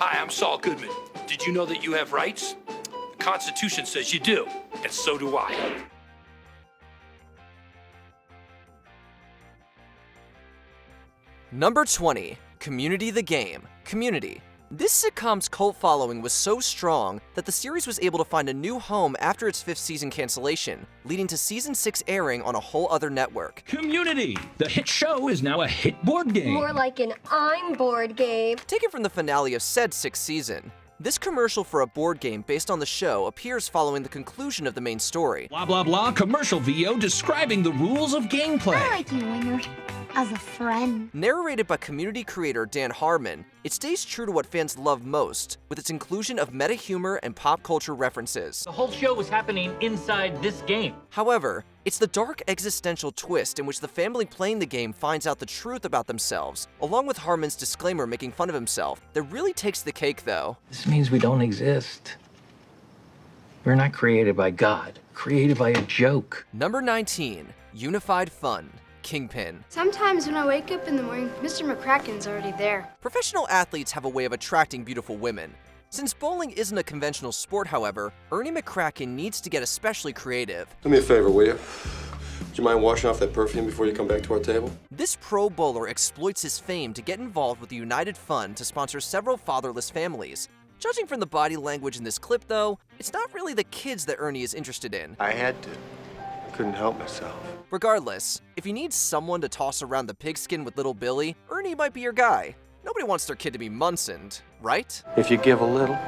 Hi, I'm Saul Goodman. Did you know that you have rights? The Constitution says you do, and so do I. Number 20. Community the Game. Community. This sitcom's cult following was so strong that the series was able to find a new home after its 5th season cancellation, leading to season 6 airing on a whole other network. Community! The hit show is now a hit board game. More like an I'm board game. Taken from the finale of said 6th season, this commercial for a board game based on the show appears following the conclusion of the main story. Blah blah blah commercial VO describing the rules of gameplay. I like you, Wingard, as a friend. Narrated by community creator Dan Harmon, it stays true to what fans love most, with its inclusion of meta humor and pop culture references. The whole show was happening inside this game. However, it's the dark existential twist in which the family playing the game finds out the truth about themselves, along with Harmon's disclaimer making fun of himself, that really takes the cake though. This means we don't exist. We're not created by God, created by a joke. Number 19. Unified Fun. Kingpin. Sometimes when I wake up in the morning, Mr. McCracken's already there. Professional athletes have a way of attracting beautiful women. Since bowling isn't a conventional sport, however, Ernie McCracken needs to get especially creative. Do me a favor, will you? Would you mind washing off that perfume before you come back to our table? This pro bowler exploits his fame to get involved with the United Fund to sponsor several fatherless families. Judging from the body language in this clip, though, it's not really the kids that Ernie is interested in. I had to. Couldn't help myself. Regardless, if you need someone to toss around the pigskin with little Billy, Ernie might be your guy. Nobody wants their kid to be Munsoned, right? If you give a little,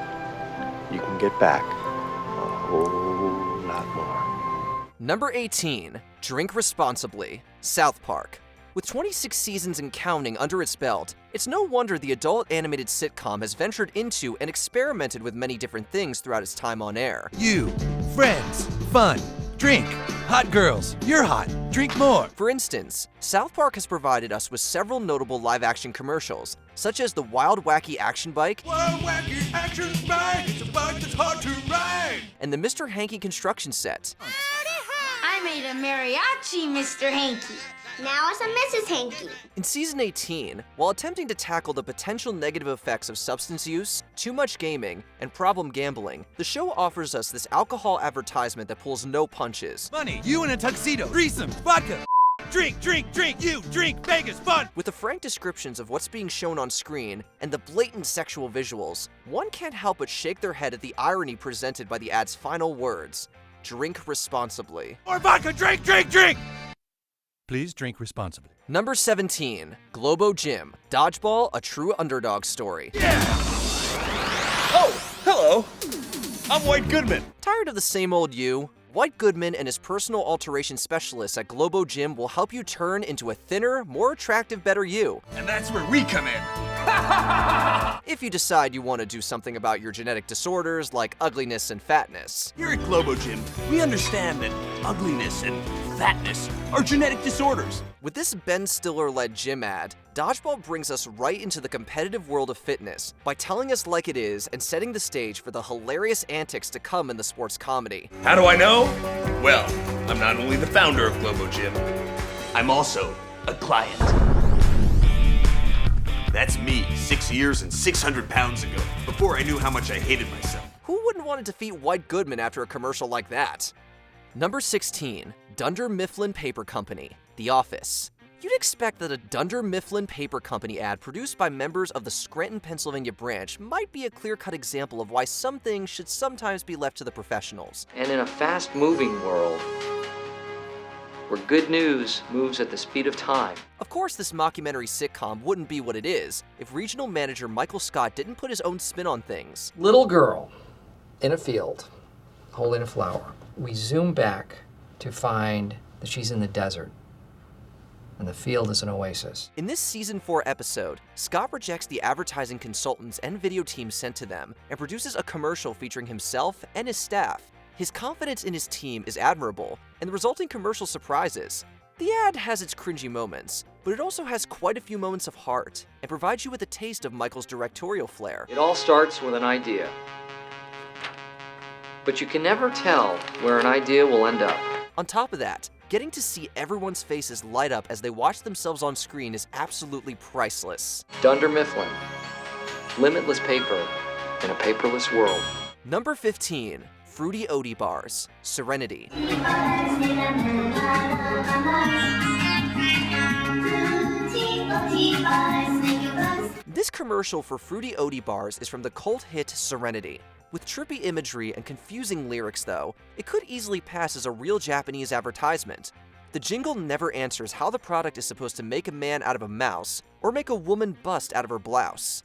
you can get back a whole lot more. Number 18. Drink Responsibly. South Park. With 26 seasons and counting under its belt, it's no wonder the adult animated sitcom has ventured into and experimented with many different things throughout its time on air. You, friends, fun, drink, hot girls, you're hot, drink more. For instance, South Park has provided us with several notable live-action commercials, such as the Wild Wacky Action Bike, Wild wacky action bike, it's a bike that's hard to ride. and the Mr. Hanky construction set. I made a mariachi, Mr. Hanky. Now it's a Mrs. Hanky. In Season 18, while attempting to tackle the potential negative effects of substance use, too much gaming, and problem gambling, the show offers us this alcohol advertisement that pulls no punches. Money, you in a tuxedo, threesome, vodka, drink, drink, drink, you, drink, Vegas, fun. With the frank descriptions of what's being shown on screen and the blatant sexual visuals, one can't help but shake their head at the irony presented by the ad's final words: drink responsibly. More vodka, drink, drink, drink. Please drink responsibly. Number 17. Globo Gym. Dodgeball, a true underdog story. Yeah! Oh, hello. I'm White Goodman. Tired of the same old you? White Goodman and his personal alteration specialist at Globo Gym will help you turn into a thinner, more attractive, better you. And that's where we come in. If you decide you want to do something about your genetic disorders like ugliness and fatness. Here at Globo Gym, we understand that ugliness and fatness are genetic disorders. With this Ben Stiller-led gym ad, Dodgeball brings us right into the competitive world of fitness by telling us like it is and setting the stage for the hilarious antics to come in the sports comedy. How do I know? Well, I'm not only the founder of Globo Gym, I'm also a client. That's me 6 years and 600 pounds ago, before I knew how much I hated myself. Who wouldn't want to defeat White Goodman after a commercial like that? Number 16. Dunder Mifflin Paper Company. The Office. You'd expect that a Dunder Mifflin Paper Company ad produced by members of the Scranton, Pennsylvania branch might be a clear-cut example of why some things should sometimes be left to the professionals. And in a fast-moving world, where good news moves at the speed of time. Of course, this mockumentary sitcom wouldn't be what it is if regional manager Michael Scott didn't put his own spin on things. Little girl in a field holding a flower. We zoom back to find that she's in the desert, and the field is an oasis. In this Season 4 episode, Scott rejects the advertising consultants and video teams sent to them and produces a commercial featuring himself and his staff. His confidence in his team is admirable, and the resulting commercial surprises. The ad has its cringy moments, but it also has quite a few moments of heart and provides you with a taste of Michael's directorial flair. It all starts with an idea. But you can never tell where an idea will end up. On top of that, getting to see everyone's faces light up as they watch themselves on screen is absolutely priceless. Dunder Mifflin. Limitless paper in a paperless world. Number 15. Fruity Oaty Bars, Serenity. This commercial for Fruity Oaty Bars is from the cult hit Serenity. With trippy imagery and confusing lyrics though, it could easily pass as a real Japanese advertisement. The jingle never answers how the product is supposed to make a man out of a mouse, or make a woman bust out of her blouse.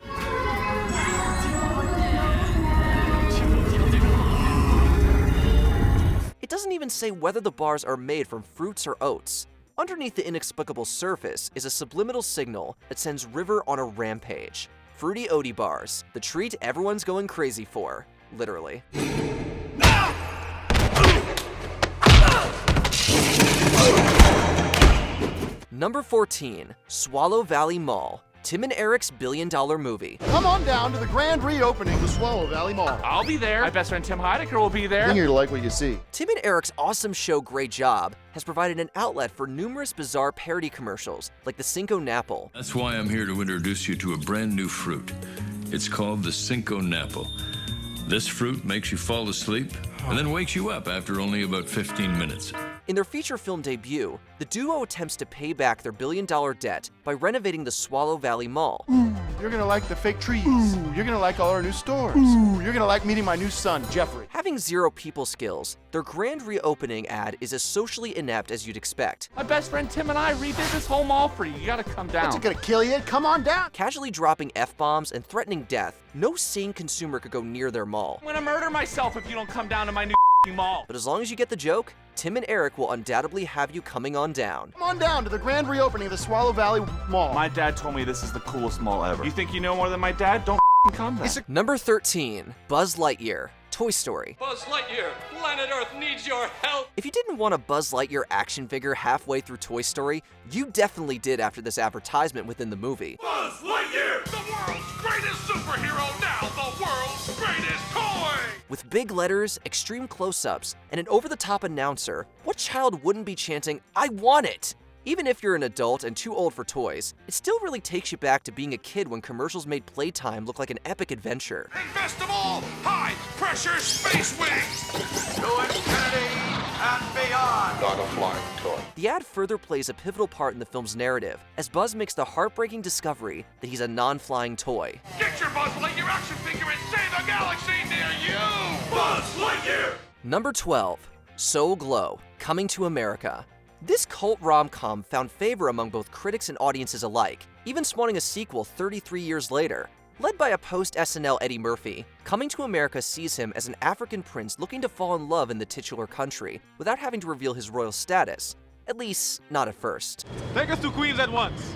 It doesn't even say whether the bars are made from fruits or oats. Underneath the inexplicable surface is a subliminal signal that sends River on a rampage. Fruity Oaty Bars, the treat everyone's going crazy for. Literally. Number 14. Swallow Valley Mall, Tim and Eric's billion-dollar movie. Come on down to the grand reopening of Swallow Valley Mall. I'll be there. My best friend Tim Heidecker will be there. I think you're to like what you see. Tim and Eric's awesome show Great Job has provided an outlet for numerous bizarre parody commercials, like the Cinco Napple. That's why I'm here to introduce you to a brand new fruit. It's called the Cinco Napple. This fruit makes you fall asleep and then wakes you up after only about 15 minutes. In their feature film debut, the duo attempts to pay back their billion-dollar debt by renovating the Swallow Valley Mall. Ooh, you're gonna like the fake trees. Ooh, you're gonna like all our new stores. Ooh, you're gonna like meeting my new son, Jeffrey. Having zero people skills, their grand reopening ad is as socially inept as you'd expect. My best friend Tim and I redid this whole mall for you. You gotta come down. What's it gonna kill you? Come on down. Casually dropping F-bombs and threatening death, no sane consumer could go near their mall. I'm gonna murder myself if you don't come down to my new mall. But as long as you get the joke, Tim and Eric will undoubtedly have you coming on down. Come on down to the grand reopening of the Swallow Valley Mall. My dad told me this is the coolest mall ever. You think you know more than my dad? Don't come then. Number 13. Buzz Lightyear, Toy Story. Buzz Lightyear, planet Earth needs your help. If you didn't want a Buzz Lightyear action figure halfway through Toy Story, you definitely did after this advertisement within the movie. Buzz Lightyear, the world's greatest superhero, now the world's greatest toy. With big letters, extreme close-ups, and an over-the-top announcer, what child wouldn't be chanting, "I want it"? Even if you're an adult and too old for toys, it still really takes you back to being a kid when commercials made playtime look like an epic adventure. And best of all, high-pressure space wings. To infinity and beyond. Not a flying toy. The ad further plays a pivotal part in the film's narrative, as Buzz makes the heartbreaking discovery that he's a non-flying toy. Get your Buzz Lightyear action figure and save the galaxy near you. Buzz Lightyear. Number 12. Soul Glow, Coming to America. This cult rom-com found favor among both critics and audiences alike, even spawning a sequel 33 years later. Led by a post-SNL Eddie Murphy, Coming to America sees him as an African prince looking to fall in love in the titular country without having to reveal his royal status. At least, not at first. Take us to Queens at once.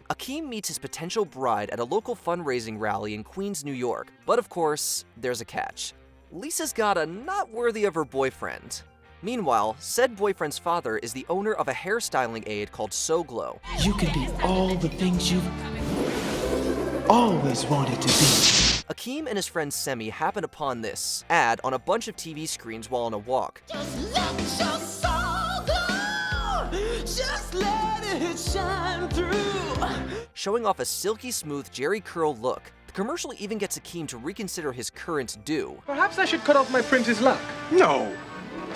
Akeem meets his potential bride at a local fundraising rally in Queens, New York. But of course, there's a catch. Lisa's got a not worthy of her boyfriend. Meanwhile, said boyfriend's father is the owner of a hairstyling aid called So Glow. You can be all the things you've always wanted to be. Akeem and his friend Semi happen upon this ad on a bunch of TV screens while on a walk. Just let your soul glow. Just let it shine through. Showing off a silky smooth Jerry curl look, the commercial even gets Akeem to reconsider his current do. Perhaps I should cut off my prince's luck. No.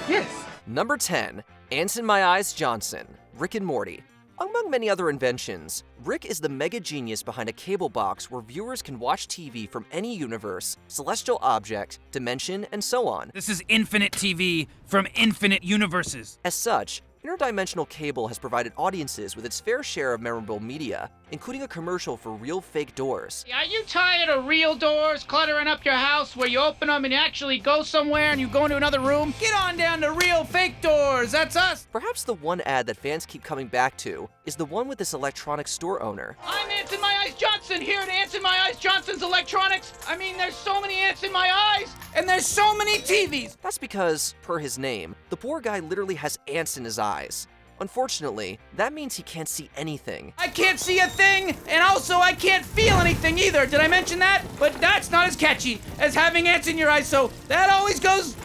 Yes. Number 10. Ants in My Eyes Johnson, Rick and Morty. Among many other inventions, Rick is the mega genius behind a cable box where viewers can watch TV from any universe, celestial object, dimension, and so on. This is infinite TV from infinite universes. As such, interdimensional cable has provided audiences with its fair share of memorable media, including a commercial for real fake doors. Are you tired of real doors cluttering up your house where you open them and you actually go somewhere and you go into another room? Get on down to Real Fake Doors, that's us! Perhaps the one ad that fans keep coming back to is the one with this electronics store owner. I'm Ants in My Eyes Johnson, here at Ants in My Eyes Johnson's Electronics. I mean, there's so many ants in my eyes, and there's so many TVs! That's because, per his name, the poor guy literally has ants in his eyes. Unfortunately, that means he can't see anything. I can't see a thing, and also I can't feel anything either. Did I mention that? But that's not as catchy as having ants in your eyes, so that always goes,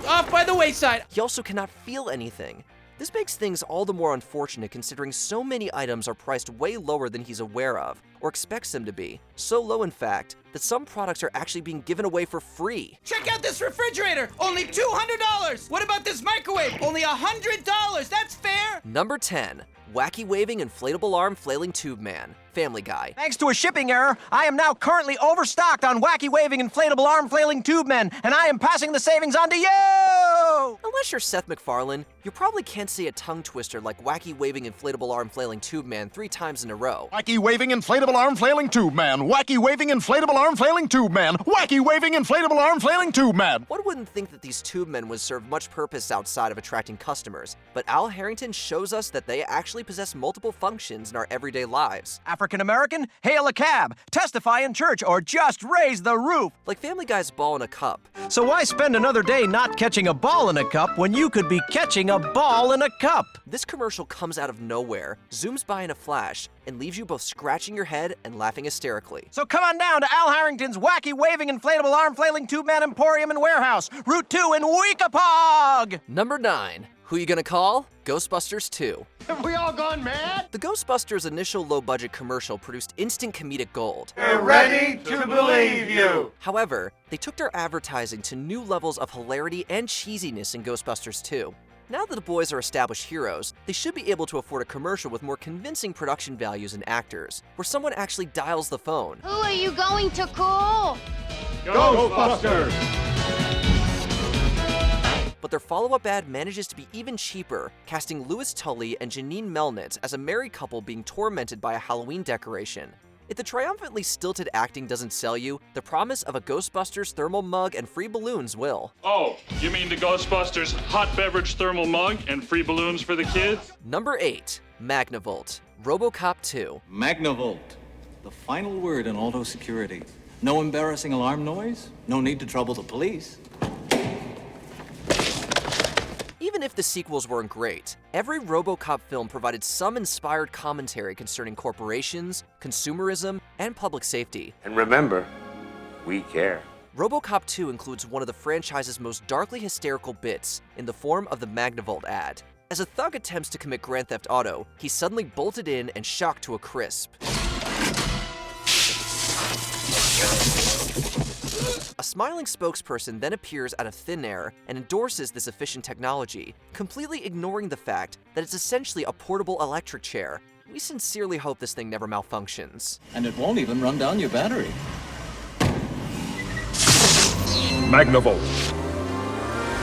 off by the wayside. He also cannot feel anything. This makes things all the more unfortunate considering so many items are priced way lower than he's aware of, or expects them to be. So low, in fact, that some products are actually being given away for free. Check out this refrigerator, only $200. What about this microwave? Only $100. That's fair. Number 10. Wacky waving inflatable arm flailing tube man. Family Guy. Thanks to a shipping error, I am now currently overstocked on wacky waving inflatable arm flailing tube men, and I am passing the savings on to you! Unless you're Seth MacFarlane, you probably can't say a tongue twister like wacky waving inflatable arm flailing tube man 3 times in a row. Wacky waving inflatable arm flailing tube man. Wacky waving inflatable arm flailing tube man. Wacky waving inflatable arm flailing tube man. One wouldn't think that these tube men would serve much purpose outside of attracting customers, but Al Harrington shows us that they actually possess multiple functions in our everyday lives. African American, hail a cab, testify in church, or just raise the roof. Like Family Guy's ball in a cup. So why spend another day not catching a ball in a cup when you could be catching a ball in a cup? This commercial comes out of nowhere, zooms by in a flash, and leaves you both scratching your head and laughing hysterically. So come on down to Al Harrington's wacky waving inflatable arm flailing tube man emporium and warehouse, Route 2 in Weekapaug! Number 9. Who you gonna call? Ghostbusters 2. Have we all gone mad? The Ghostbusters initial low-budget commercial produced instant comedic gold. We're ready to believe you. However, they took their advertising to new levels of hilarity and cheesiness in Ghostbusters 2. Now that the boys are established heroes, they should be able to afford a commercial with more convincing production values and actors, where someone actually dials the phone. Who are you going to call? Ghostbusters. But their follow-up ad manages to be even cheaper, casting Louis Tully and Janine Melnitz as a married couple being tormented by a Halloween decoration. If the triumphantly stilted acting doesn't sell you, the promise of a Ghostbusters thermal mug and free balloons will. Oh, you mean the Ghostbusters hot beverage thermal mug and free balloons for the kids? Number 8. Magnavolt. RoboCop 2. Magnavolt. The final word in auto security. No embarrassing alarm noise, no need to trouble the police. Even if the sequels weren't great, every RoboCop film provided some inspired commentary concerning corporations, consumerism, and public safety. And remember, we care. RoboCop 2 includes one of the franchise's most darkly hysterical bits in the form of the Magnavolt ad. As a thug attempts to commit Grand Theft Auto, he's suddenly bolted in and shocked to a crisp. A smiling spokesperson then appears out of thin air and endorses this efficient technology, completely ignoring the fact that it's essentially a portable electric chair. We sincerely hope this thing never malfunctions. And it won't even run down your battery. Magnavolt.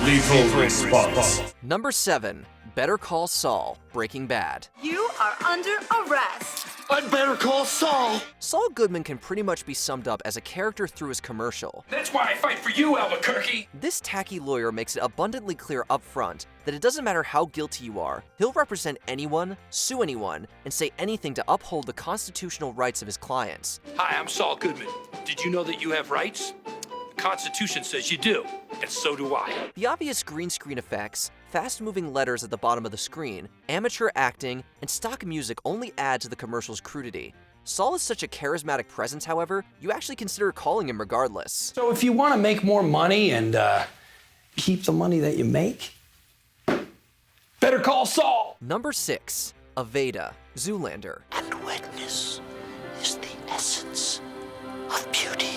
Lethal response. Number 7. Better Call Saul, Breaking Bad. You are under arrest. I'd better call Saul. Saul Goodman can pretty much be summed up as a character through his commercial. That's why I fight for you, Albuquerque. This tacky lawyer makes it abundantly clear up front that it doesn't matter how guilty you are, he'll represent anyone, sue anyone, and say anything to uphold the constitutional rights of his clients. Hi, I'm Saul Goodman. Did you know that you have rights? The Constitution says you do, and so do I. The obvious green screen effects, fast-moving letters at the bottom of the screen, amateur acting, and stock music only add to the commercial's crudity. Saul is such a charismatic presence, however, you actually consider calling him regardless. So if you want to make more money and keep the money that you make, better call Saul. Number 6. Aveda, Zoolander. And wetness is the essence of beauty.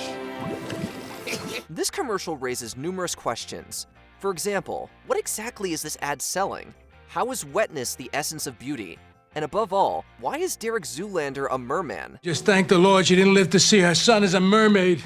This commercial raises numerous questions. For example, what exactly is this ad selling? How is wetness the essence of beauty? And above all, why is Derek Zoolander a merman? Just thank the Lord she didn't live to see her son as a mermaid.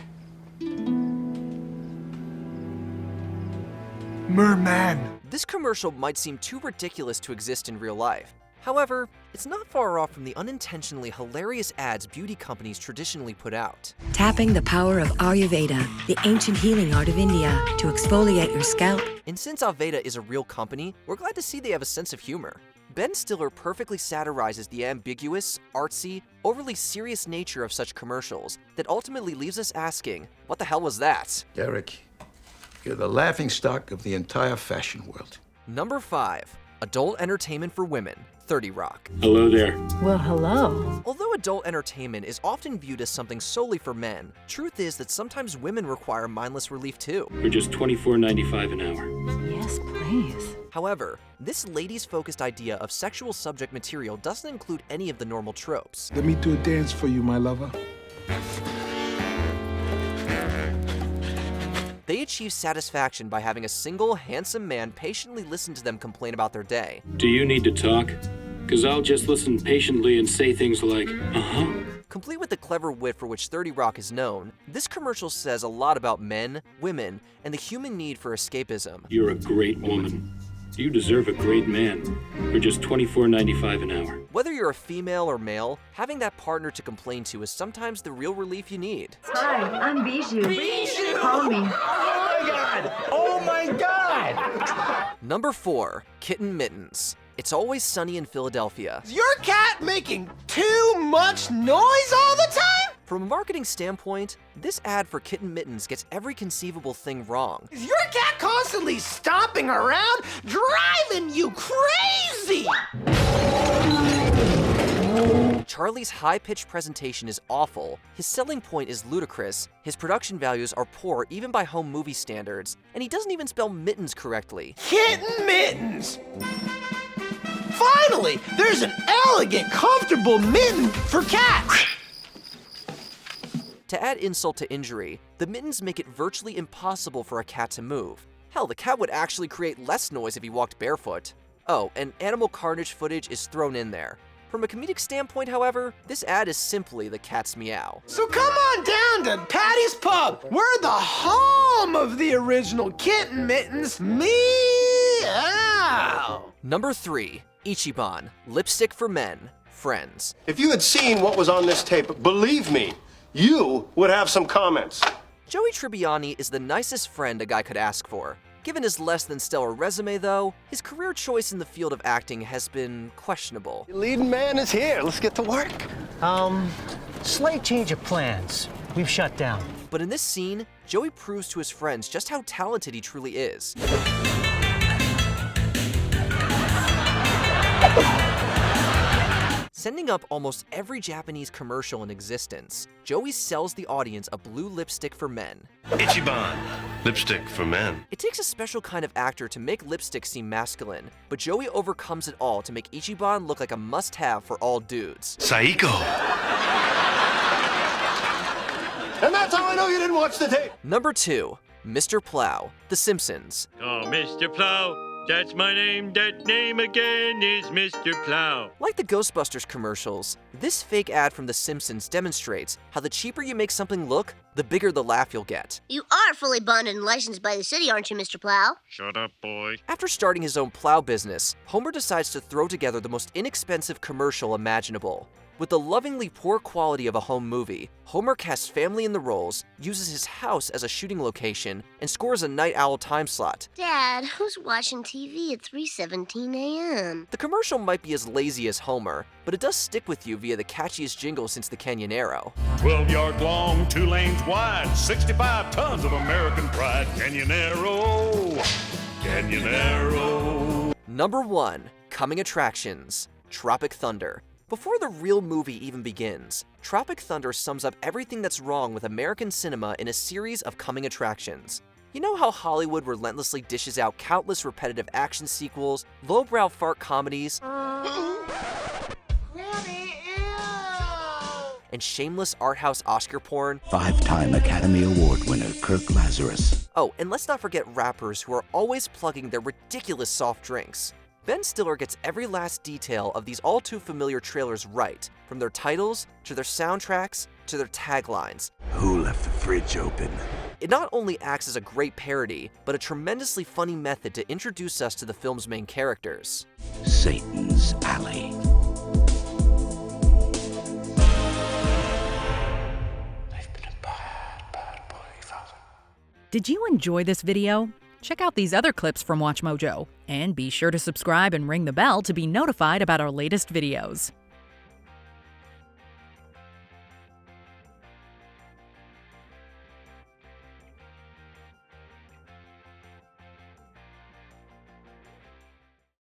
Merman. This commercial might seem too ridiculous to exist in real life. However, it's not far off from the unintentionally hilarious ads beauty companies traditionally put out. Tapping the power of Ayurveda, the ancient healing art of India, to exfoliate your scalp. And since Aveda is a real company, we're glad to see they have a sense of humor. Ben Stiller perfectly satirizes the ambiguous, artsy, overly serious nature of such commercials that ultimately leaves us asking, what the hell was that? Derek, you're the laughingstock of the entire fashion world. Number 5. Adult entertainment for women, 30 Rock. Hello there. Well, hello. Although adult entertainment is often viewed as something solely for men, truth is that sometimes women require mindless relief too. For just $24.95 an hour. Yes, please. However, this ladies-focused idea of sexual subject material doesn't include any of the normal tropes. Let me do a dance for you, my lover. They achieve satisfaction by having a single, handsome man patiently listen to them complain about their day. Do you need to talk? Because I'll just listen patiently and say things like, uh-huh. Complete with the clever wit for which 30 Rock is known, this commercial says a lot about men, women, and the human need for escapism. You're a great woman. You deserve a great man for just $24.95 an hour. Whether you're a female or male, having that partner to complain to is sometimes the real relief you need. Hi, I'm Bijou. Bijou! Call me. Oh my God! Oh my God! Number 4, Kitten Mittens. It's Always Sunny in Philadelphia. Is your cat making too much noise all the time? From a marketing standpoint, this ad for Kitten Mittens gets every conceivable thing wrong. Is your cat constantly stomping around, driving you crazy? Charlie's high-pitched presentation is awful, his selling point is ludicrous, his production values are poor even by home movie standards, and he doesn't even spell mittens correctly. Kitten Mittens! Finally, there's an elegant, comfortable mitten for cats! To add insult to injury, the mittens make it virtually impossible for a cat to move. Hell, the cat would actually create less noise if he walked barefoot. Oh, and animal carnage footage is thrown in there. From a comedic standpoint, however, this ad is simply the cat's meow. So come on down to Patty's Pub. We're the home of the original Kitten Mittens. Meow! Number 3, Ichiban, Lipstick for Men, Friends. If you had seen what was on this tape, believe me, you would have some comments. Joey Tribbiani is the nicest friend a guy could ask for. Given his less than stellar resume, though, his career choice in the field of acting has been questionable. The leading man is here. Let's get to work. Slight change of plans. We've shut down. But in this scene, Joey proves to his friends just how talented he truly is. Sending up almost every Japanese commercial in existence, Joey sells the audience a blue lipstick for men. Ichiban, lipstick for men. It takes a special kind of actor to make lipstick seem masculine, but Joey overcomes it all to make Ichiban look like a must-have for all dudes. Saiko. And that's how I know you didn't watch the tape. Number 2, Mr. Plow, The Simpsons. Oh, Mr. Plow. That's my name. That name again is Mr. Plow. Like the Ghostbusters commercials, this fake ad from The Simpsons demonstrates how the cheaper you make something look, the bigger the laugh you'll get. You are fully bonded and licensed by the city, aren't you, Mr. Plow? Shut up, boy. After starting his own plow business, Homer decides to throw together the most inexpensive commercial imaginable. With the lovingly poor quality of a home movie, Homer casts family in the roles, uses his house as a shooting location, and scores a night owl time slot. Dad, who's watching TV at 3:17 a.m.? The commercial might be as lazy as Homer, but it does stick with you via the catchiest jingle since the Canyonero. 12 yards long, 2 lanes wide, 65 tons of American pride. Canyonero, Canyonero. Number 1, Coming Attractions, Tropic Thunder. Before the real movie even begins, Tropic Thunder sums up everything that's wrong with American cinema in a series of coming attractions. You know how Hollywood relentlessly dishes out countless repetitive action sequels, lowbrow fart comedies, and shameless art house Oscar porn? 5-time Academy Award winner Kirk Lazarus. Oh, and let's not forget rappers who are always plugging their ridiculous soft drinks. Ben Stiller gets every last detail of these all-too-familiar trailers right, from their titles, to their soundtracks, to their taglines. Who left the fridge open? It not only acts as a great parody, but a tremendously funny method to introduce us to the film's main characters. Satan's Alley. Did you enjoy this video? Check out these other clips from WatchMojo, and be sure to subscribe and ring the bell to be notified about our latest videos.